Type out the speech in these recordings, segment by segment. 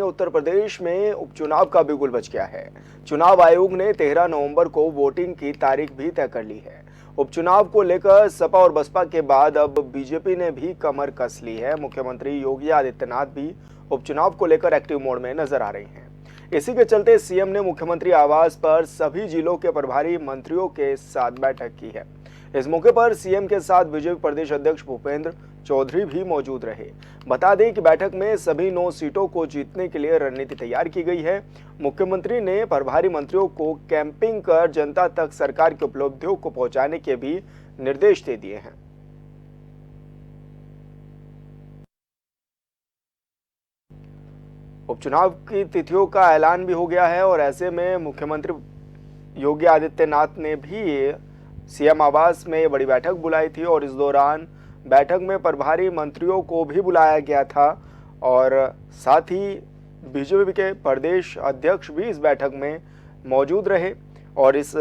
उत्तर प्रदेश में उपचुनाव का बिगुल बज गया है। चुनाव आयोग ने 13 नवंबर को वोटिंग की तारीख भी तय कर ली है। उपचुनाव को लेकर सपा और बसपा के बाद अब बीजेपी ने भी कमर कस ली है। मुख्यमंत्री योगी आदित्यनाथ भी उपचुनाव को लेकर एक्टिव मोड में नजर आ रहे हैं। इसी के चलते सीएम ने मुख्यमंत्री आवास पर सभी जिलों के प्रभारी मंत्रियों के साथ बैठक की है। इस मौके पर सीएम के साथ बीजेपी प्रदेश अध्यक्ष भूपेंद्र चौधरी भी मौजूद रहे। बता दें कि बैठक में सभी 9 सीटों को जीतने के लिए रणनीति तैयार की गई है। मुख्यमंत्री ने प्रभारी मंत्रियों को कैंपिंग कर जनता तक सरकार की उपलब्धियों को पहुंचाने के भी निर्देश दे दिए हैं। उपचुनाव की तिथियों का ऐलान भी हो गया है और ऐसे में मुख्यमंत्री योगी आदित्यनाथ ने भी सीएम आवास में बड़ी बैठक बुलाई थी और इस दौरान बैठक में प्रभारी मंत्रियों को भी बुलाया गया था और साथ ही बीजेपी के प्रदेश अध्यक्ष भी इस बैठक में मौजूद रहे और इस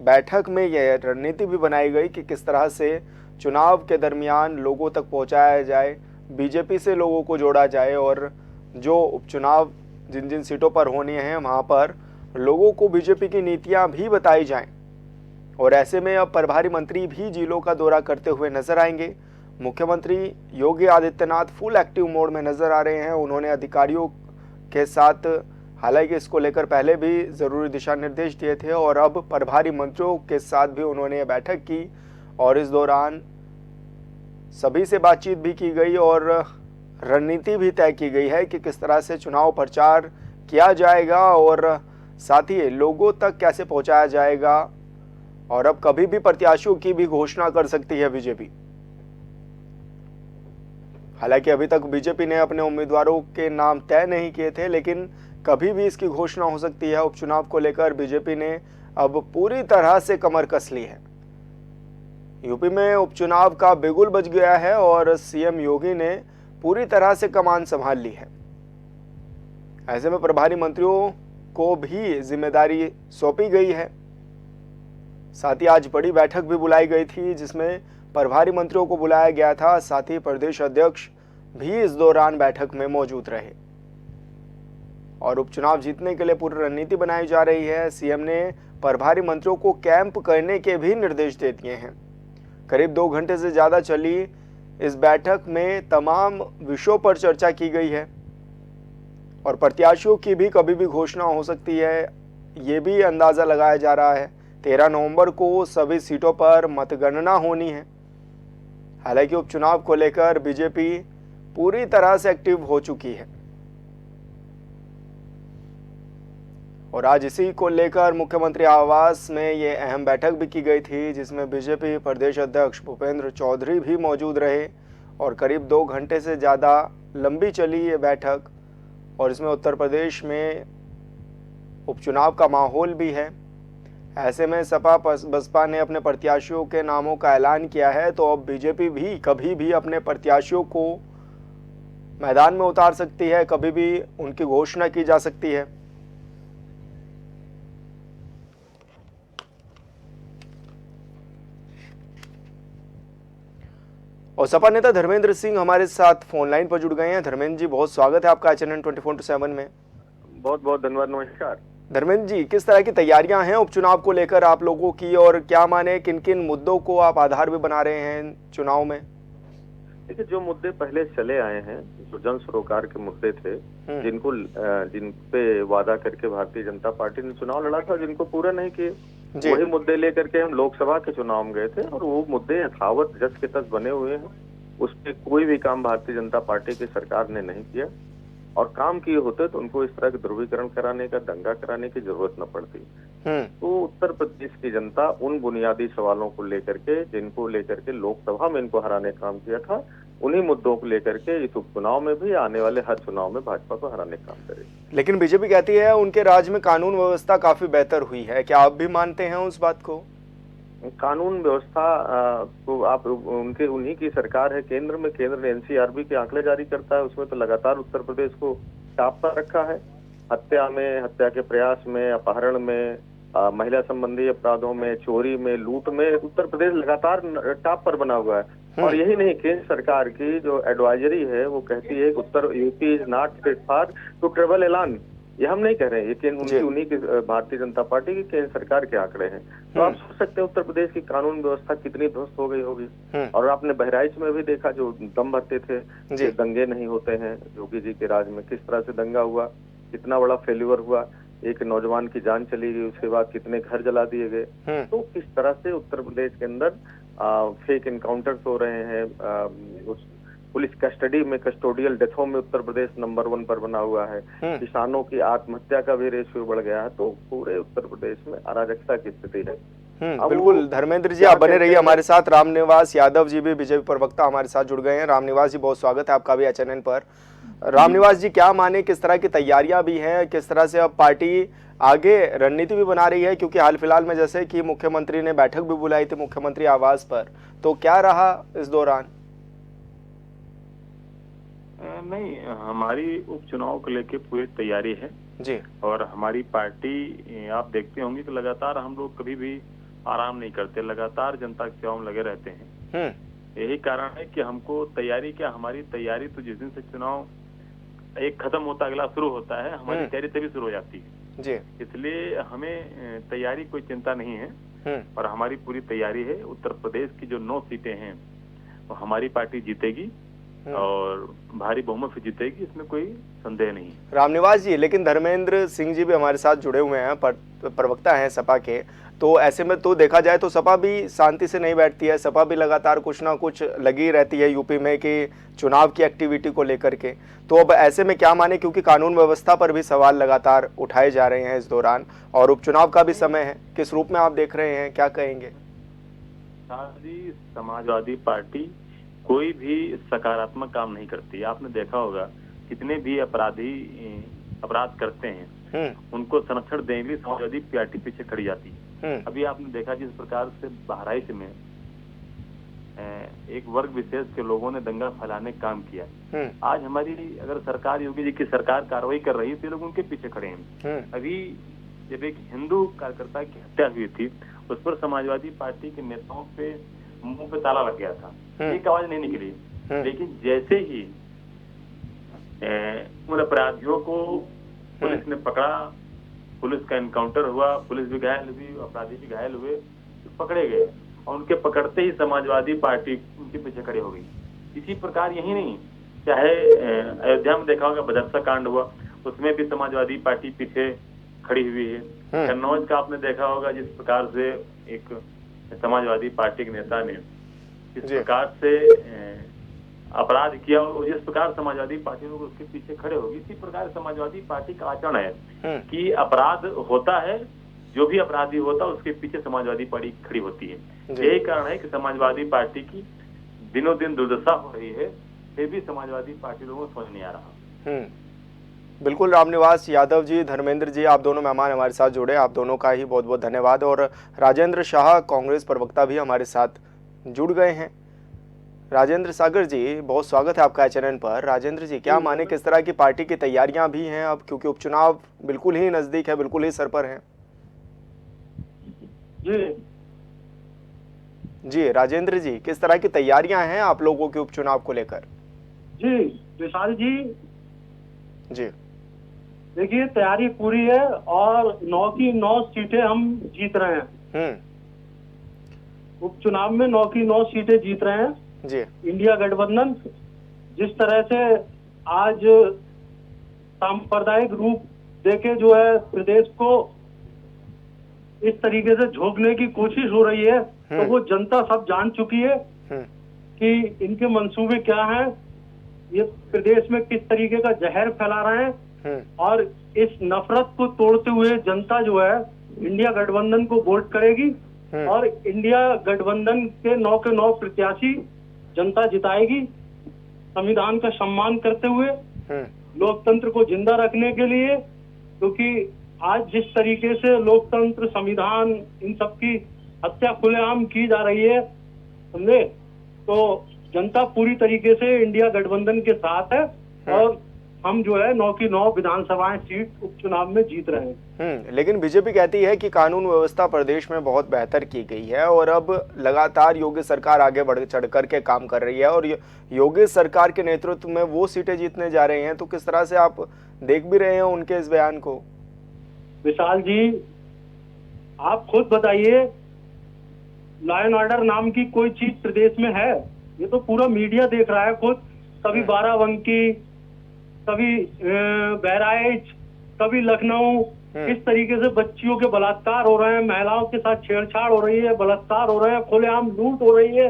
बैठक में यह रणनीति भी बनाई गई कि किस तरह से चुनाव के दरमियान लोगों तक पहुंचाया जाए, बीजेपी से लोगों को जोड़ा जाए और जो उपचुनाव जिन जिन सीटों पर होनी है वहां पर लोगों को बीजेपी की नीतियां भी बताई जाएं। और ऐसे में अब प्रभारी मंत्री भी जिलों का दौरा करते हुए नजर आएंगे। मुख्यमंत्री Yogi Adityanath full active mode में नजर आ रहे हैं। उन्होंने अधिकारियों के साथ हालांकि इसको लेकर पहले भी जरूरी दिशा निर्देश दिए थे और अब प्रभारी मंत्रियों के साथ भी उन्होंने बैठक की और इस दौरान सभी से बातचीत भी की गई और रणनीति भी तय की गई है कि किस तरह से चुनाव प्रचार किया जाएगा और साथ ही लोगों तक कैसे पहुंचाया जाएगा और अब कभी भी प्रत्याशियों की भी घोषणा कर सकती है बीजेपी। हालांकि अभी तक बीजेपी ने अपने उम्मीदवारों के नाम तय नहीं किए थे, लेकिन कभी भी इसकी घोषणा हो सकती है। उपचुनाव को लेकर बीजेपी ने अब पूरी तरह से कमर कस ली है। यूपी में उपचुनाव का बिगुल बज गया है और सीएम योगी ने पूरी तरह से कमान संभाल ली है। ऐसे में प्रभारी मंत्रियों को भी जिम्मेदारी सौंपी गई है। साथ ही आज बड़ी बैठक भी बुलाई गई थी जिसमें प्रभारी मंत्रियों को बुलाया गया था। साथ ही प्रदेश अध्यक्ष भी इस दौरान बैठक में मौजूद रहे और उपचुनाव जीतने के लिए पूरी रणनीति बनाई जा रही है। सीएम ने प्रभारी मंत्रियों को कैंप करने के भी निर्देश दे दिए हैं। करीब 2 घंटे से ज्यादा चली इस बैठक में तमाम विषयों पर चर्चा की गई है और प्रत्याशियों की भी कभी भी घोषणा हो सकती है, ये भी अंदाजा लगाया जा रहा है। 13 नवंबर को सभी सीटों पर मतगणना होनी है। हालांकि उपचुनाव को लेकर बीजेपी पूरी तरह से एक्टिव हो चुकी है और आज इसी को लेकर मुख्यमंत्री आवास में ये अहम बैठक भी की गई थी जिसमें बीजेपी प्रदेश अध्यक्ष भूपेंद्र चौधरी भी मौजूद रहे और करीब 2 घंटे से ज़्यादा लंबी चली ये बैठक और इसमें उत्तर प्रदेश में उपचुनाव का माहौल भी है। ऐसे में सपा बसपा ने अपने प्रत्याशियों के नामों का ऐलान किया है तो अब बीजेपी भी कभी भी अपने प्रत्याशियों को मैदान में उतार सकती है, कभी भी उनकी घोषणा की जा सकती है। और सपा नेता धर्मेंद्र सिंह हमारे साथ फोन लाइन पर जुड़ गए हैं। धर्मेंद्र जी, बहुत स्वागत है आपका चैनल 24/7 में। बहुत बहुत धन्यवाद, नमस्कार। धर्मेंद्र जी, किस तरह की तैयारियां हैं उपचुनाव को लेकर आप लोगों की और क्या माने किन किन मुद्दों को आप आधार भी बना रहे हैं चुनाव में? देखिए, जो मुद्दे पहले चले आए हैं, जो जन सरोकार के मुद्दे थे, जिन पे वादा करके भारतीय जनता पार्टी ने चुनाव लड़ा था, जिनको पूरा नहीं किए, वही मुद्दे लेकर के हम लोकसभा के चुनाव में गए थे और वो मुद्दे यथावत जस के तस बने हुए हैं। उस पर कोई भी काम भारतीय जनता पार्टी की सरकार ने नहीं किया और काम किए होते तो उनको इस तरह के ध्रुवीकरण कराने का, दंगा कराने की जरूरत न पड़ती। तो उत्तर प्रदेश की जनता उन बुनियादी सवालों को लेकर के, जिनको लेकर के लोकसभा में इनको हराने का काम किया था, उन्हीं मुद्दों को लेकर के इस उपचुनाव में भी, आने वाले हर चुनाव में भाजपा को हराने का काम करेगी। लेकिन बीजेपी कहती है उनके राज्य में कानून व्यवस्था काफी बेहतर हुई है, क्या आप भी मानते हैं उस बात को? कानून व्यवस्था तो आप उन्हीं की सरकार है केंद्र में। केंद्र ने एनसीआरबी के आंकड़े जारी करता है, उसमें तो लगातार उत्तर प्रदेश को टॉप पर रखा है। हत्या में, हत्या के प्रयास में, अपहरण में, महिला संबंधी अपराधों में, चोरी में, लूट में उत्तर प्रदेश लगातार टॉप पर बना हुआ है। और यही नहीं, केंद्र सरकार की जो एडवाइजरी है वो कहती है कि उत्तर UP is not fit for to travel एलान। ये हम नहीं कह रहे हैं, ये उनकी उन्हीं की भारतीय जनता पार्टी की केंद्र सरकार के आंकड़े हैं। तो आप सोच सकते हैं उत्तर प्रदेश की कानून व्यवस्था कितनी ध्वस्त हो गई होगी। और आपने बहराइच में भी देखा, जो दम भरते थे कि दंगे नहीं होते हैं, योगी जी के राज में किस तरह से दंगा हुआ, कितना बड़ा फेल्यूर हुआ, एक नौजवान की जान चली गई, उसके बाद कितने घर जला दिए गए। तो किस तरह से उत्तर प्रदेश के अंदर फेक एनकाउंटर्स हो रहे हैं, उस पुलिस कस्टडी में कस्टोडियल डेथों में उत्तर प्रदेश नंबर 1 पर बना हुआ है। किसानों की आत्महत्या का भी रेशियो बढ़ गया है। तो पूरे उत्तर प्रदेश में अराजकता की स्थिति है। बिल्कुल धर्मेंद्र जी, आप बने रहिए हमारे साथ। रामनिवास यादव जी भी बीजेपी प्रवक्ता हमारे साथ जुड़ गए हैं। रामनिवास जी, बहुत स्वागत है आपका भी HNN पर। रामनिवास जी, क्या माने, किस तरह की तैयारियां भी हैं, किस तरह से अब पार्टी आगे रणनीति भी बना रही है, क्योंकि हाल फिलहाल में जैसे कि मुख्यमंत्री ने बैठक भी बुलाई थी मुख्यमंत्री आवास पर, तो क्या रहा इस दौरान? नहीं, हमारी उपचुनाव को लेके पूरी तैयारी है जी। और हमारी पार्टी, आप देखते होंगे कि लगातार हम लोग कभी भी आराम नहीं करते, लगातार जनता की सेवा में लगे रहते हैं। यही कारण है कि हमको तैयारी क्या, हमारी तैयारी तो जिस दिन से चुनाव एक खत्म होता अगला शुरू होता है, हमारी तैयारी तभी शुरू हो जाती है जी। इसलिए हमें तैयारी कोई चिंता नहीं है और हमारी पूरी तैयारी है। उत्तर प्रदेश की जो 9 सीटें हैं वो हमारी पार्टी जीतेगी और भारी बहुमत से जीतेगी, इसमें कोई संदेह नहीं। रामनिवास जी, लेकिन धर्मेंद्र सिंह जी भी हमारे साथ जुड़े हुए हैं, प्रवक्ता हैं सपा के, तो ऐसे में तो देखा जाए तो सपा भी शांति से नहीं बैठती है। सपा भी लगातार कुछ ना कुछ लगी रहती है यूपी में कि चुनाव की एक्टिविटी को लेकर के। तो अब ऐसे में क्या माने, क्योंकि कानून व्यवस्था पर भी सवाल लगातार उठाए जा रहे हैं इस दौरान, और उपचुनाव का भी समय है, किस रूप में आप देख रहे हैं, क्या कहेंगे? समाजवादी पार्टी कोई भी सकारात्मक काम नहीं करती। आपने देखा होगा कितने भी अपराधी अपराध करते हैं उनको संरक्षण देने के लिए समाजवादी पार्टी पीछे खड़ी जाती है। अभी आपने देखा जिस प्रकार से बहराइच में एक वर्ग विशेष के लोगों ने दंगा फैलाने का काम किया। आज हमारी अगर सरकार, योगी जी की सरकार कार्रवाई कर रही है तो लोग उनके पीछे खड़े हैं। अभी जब एक हिंदू कार्यकर्ता की हत्या हुई थी, उस पर समाजवादी पार्टी के नेताओं पे मुंह पे ताला लग गया था, एक आवाज नहीं निकली। लेकिन जैसे ही उन अपराधियों को पुलिस ने पकड़ा, पुलिस का एनकाउंटर हुआ, पुलिस भी घायल हुई, अपराधी भी घायल हुए, तो पकड़े गए और उनके पकड़ते ही समाजवादी पार्टी उनके पीछे खड़ी हो गई। इसी प्रकार यही नहीं, चाहे अयोध्या में देखा होगा बदरसा कांड हुआ, उसमें भी समाजवादी पार्टी पीछे खड़ी हुई है। कन्नौज का आपने देखा होगा जिस प्रकार से एक समाजवादी पार्टी के नेता ने इस प्रकार से अपराध किया और जिस प्रकार समाजवादी पार्टी लोग उसके पीछे खड़े होगी, इसी प्रकार समाजवादी पार्टी का आचरण है कि अपराध होता है, जो भी अपराधी होता है उसके पीछे समाजवादी पार्टी खड़ी होती है। यही कारण है कि समाजवादी पार्टी की दिनों दिन दुर्दशा हो रही है, फिर भी समाजवादी पार्टी लोगों को समझ नहीं आ रहा। बिल्कुल रामनिवास यादव जी, धर्मेंद्र जी, आप दोनों मेहमान हमारे साथ जुड़े, आप दोनों का ही बहुत बहुत धन्यवाद। और राजेंद्र शाह कांग्रेस प्रवक्ता भी हमारे साथ जुड़ गए हैं। राजेंद्र सागर जी, बहुत स्वागत है आपका HNN पर। राजेंद्र जी, क्या माने, किस तरह की पार्टी की तैयारियां भी हैं अब, क्योंकि उपचुनाव बिल्कुल ही नजदीक है, बिल्कुल ही सर पर है? जी राजेंद्र जी, किस तरह की तैयारियां हैं आप लोगों के उपचुनाव को लेकर? जी विशाल जी, जी देखिए तैयारी पूरी है और 9 की 9 सीटें हम जीत रहे हैं। उपचुनाव में 9 की 9 सीटें जीत रहे हैं जी। इंडिया गठबंधन जिस तरह से आज सांप्रदायिक रूप देके जो है प्रदेश को इस तरीके से झोंकने की कोशिश हो रही है, तो वो जनता सब जान चुकी है कि इनके मंसूबे क्या हैं, ये प्रदेश में किस तरीके का जहर फैला रहे हैं। और इस नफरत को तोड़ते हुए जनता जो है इंडिया गठबंधन को वोट करेगी और इंडिया गठबंधन के 9 के 9 प्रत्याशी जनता जिताएगी। संविधान का सम्मान करते हुए लोकतंत्र को जिंदा रखने के लिए, क्योंकि आज जिस तरीके से लोकतंत्र, संविधान, इन सब की हत्या खुलेआम की जा रही है, समझे, तो जनता पूरी तरीके से इंडिया गठबंधन के साथ है और हम जो है 9 की 9 विधानसभाएं सीट उपचुनाव में जीत रहे हैं। लेकिन बीजेपी कहती है कि कानून व्यवस्था प्रदेश में बहुत बेहतर की गई है और अब लगातार योगी सरकार आगे बढ़ चढ़ करके काम कर रही है और योगी सरकार के नेतृत्व में वो सीटें जीतने जा रही हैं। तो किस तरह से आप देख भी रहे हैं उनके इस बयान को? विशाल जी, आप खुद बताइए, लॉ एंड ऑर्डर नाम की कोई चीज प्रदेश में है? ये तो पूरा मीडिया देख रहा है खुद। कभी बाराबंकी, कभी बहराइच, कभी लखनऊ, किस तरीके से बच्चियों के बलात्कार हो रहे हैं, महिलाओं के साथ छेड़छाड़ हो रही है, बलात्कार हो रहे हैं, खुलेआम लूट हो रही है,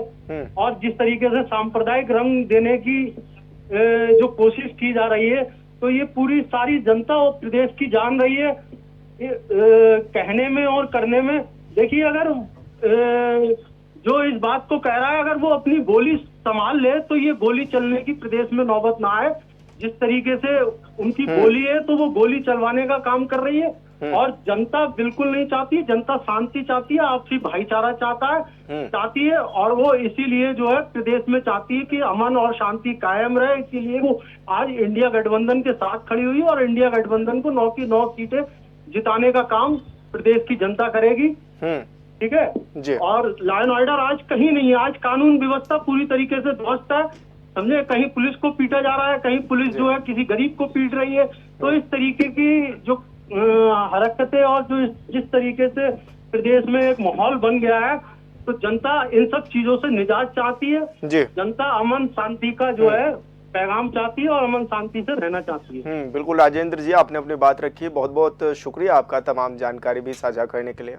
और जिस तरीके से सांप्रदायिक रंग देने की जो कोशिश की जा रही है, तो ये पूरी सारी जनता और प्रदेश की जान रही है। कहने में और करने में देखिए, अगर जो इस बात को कह रहा है, अगर वो अपनी गोली संभाल ले तो ये गोली चलने की प्रदेश में नौबत ना आए। जिस तरीके से उनकी गोली है तो वो गोली चलवाने का काम कर रही है, और जनता बिल्कुल नहीं चाहती। जनता शांति चाहती है, आपसी भाईचारा चाहती है, और वो इसीलिए जो है प्रदेश में चाहती है कि अमन और शांति कायम रहे। इसीलिए वो आज इंडिया गठबंधन के साथ खड़ी हुई है, और इंडिया गठबंधन को 9 की 9 सीटें जिताने का काम प्रदेश की जनता करेगी। ठीक है जी। और लॉ एंड ऑर्डर आज कहीं नहीं है, आज कानून व्यवस्था पूरी तरीके से ध्वस्त है, समझे। कहीं पुलिस को पीटा जा रहा है, कहीं पुलिस जो है किसी गरीब को पीट रही है। तो इस तरीके की जो हरकतें और जो जिस तरीके से प्रदेश में एक माहौल बन गया है, तो जनता इन सब चीजों से निजात चाहती है जी। जनता अमन शांति का जो है पैगाम चाहती है और अमन शांति से रहना चाहती है। बिल्कुल राजेंद्र जी, आपने अपनी बात रखी। बहुत बहुत शुक्रिया आपका तमाम जानकारी भी साझा करने के लिए।